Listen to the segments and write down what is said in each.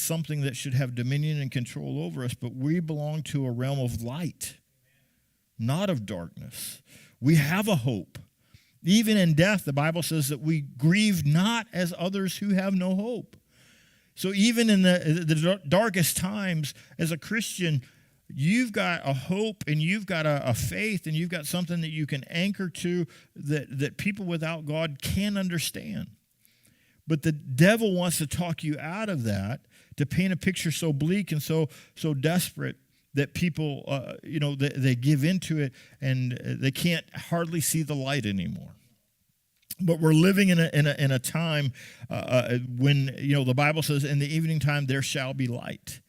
something that should have dominion and control over us, but we belong to a realm of light, not of darkness. We have a hope. Even in death, the Bible says that we grieve not as others who have no hope. So even in the darkest times, as a Christian, you've got a hope and you've got a faith and you've got something that you can anchor to that people without God can't understand. But the devil wants to talk you out of that, to paint a picture so bleak and so desperate that people, they give into it and they can't hardly see the light anymore. But we're living in a time when, the Bible says, in the evening time there shall be light.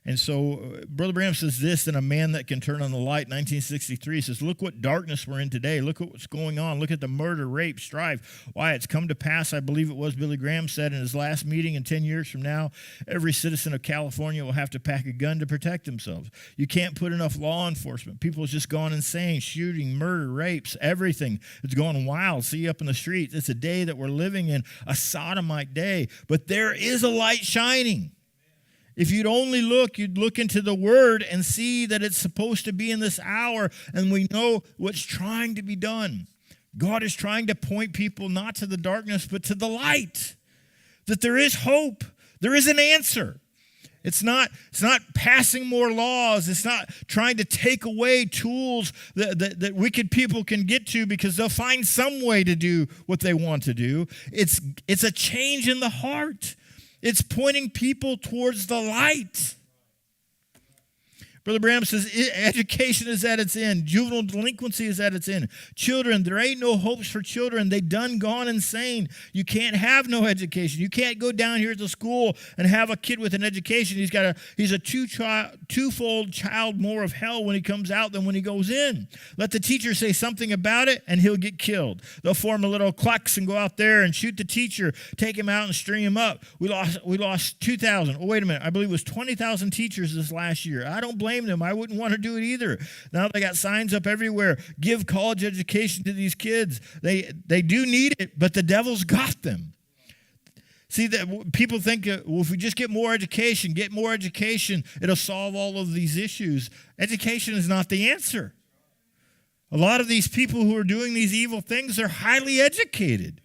And so Brother Branham says this in A Man That Can Turn on the Light, 1963. He says, look what darkness we're in today. Look at what's going on. Look at the murder, rape, strife. Why, it's come to pass, I believe it was Billy Graham said in his last meeting, in 10 years from now, every citizen of California will have to pack a gun to protect themselves. You can't put enough law enforcement. People have just gone insane, shooting, murder, rapes, everything. It's going wild. See you up in the streets. It's a day that we're living in, a sodomite day. But there is a light shining. If you'd only look, you'd look into the Word and see that it's supposed to be in this hour, and we know what's trying to be done. God is trying to point people not to the darkness, but to the light, that there is hope. There is an answer. It's not passing more laws. It's not trying to take away tools that wicked people can get to because they'll find some way to do what they want to do. It's a change in the heart. It's pointing people towards the light. Brother Branham says education is at its end. Juvenile delinquency is at its end. Children, there ain't no hopes for children. They done gone insane. You can't have no education. You can't go down here to school and have a kid with an education. He's a twofold child more of hell when he comes out than when he goes in. Let the teacher say something about it and he'll get killed. They'll form a little clucks and go out there and shoot the teacher, take him out and string him up. We lost 2,000. Oh, wait a minute. I believe it was 20,000 teachers this last year. I don't blame them. I wouldn't want to do it either. Now they got signs up everywhere. Give college education to these kids. They do need it, but the devil's got them. See, that people think, well, if we just get more education, it'll solve all of these issues. Education is not the answer. A lot of these people who are doing these evil things are highly educated.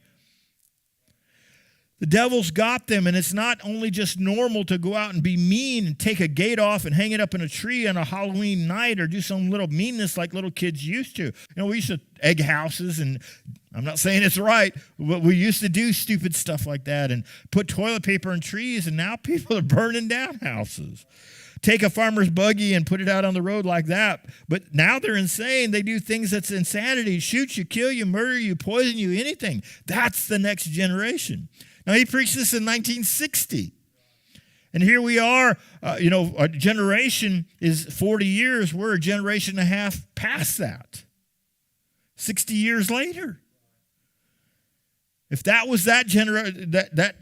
The devil's got them, and it's not only just normal to go out and be mean and take a gate off and hang it up in a tree on a Halloween night or do some little meanness like little kids used to. We used to egg houses, and I'm not saying it's right, but we used to do stupid stuff like that and put toilet paper in trees, and now people are burning down houses. Take a farmer's buggy and put it out on the road like that. But now they're insane. They do things that's insanity. Shoot you, kill you, murder you, poison you, anything. That's the next generation. Now, he preached this in 1960. And here we are, a generation is 40 years. We're a generation and a half past that. 60 years later. If that was that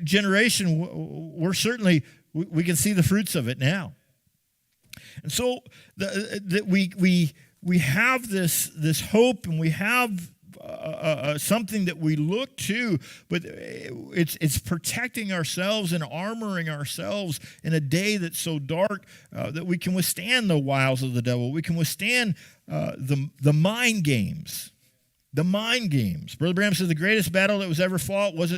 generation, we're certainly, we can see the fruits of it now. And so we have this hope, and we have something that we look to, but it's protecting ourselves and armoring ourselves in a day that's so dark that we can withstand the wiles of the devil. We can withstand the mind games. The mind games. Brother Branham says the greatest battle that was ever fought wasn't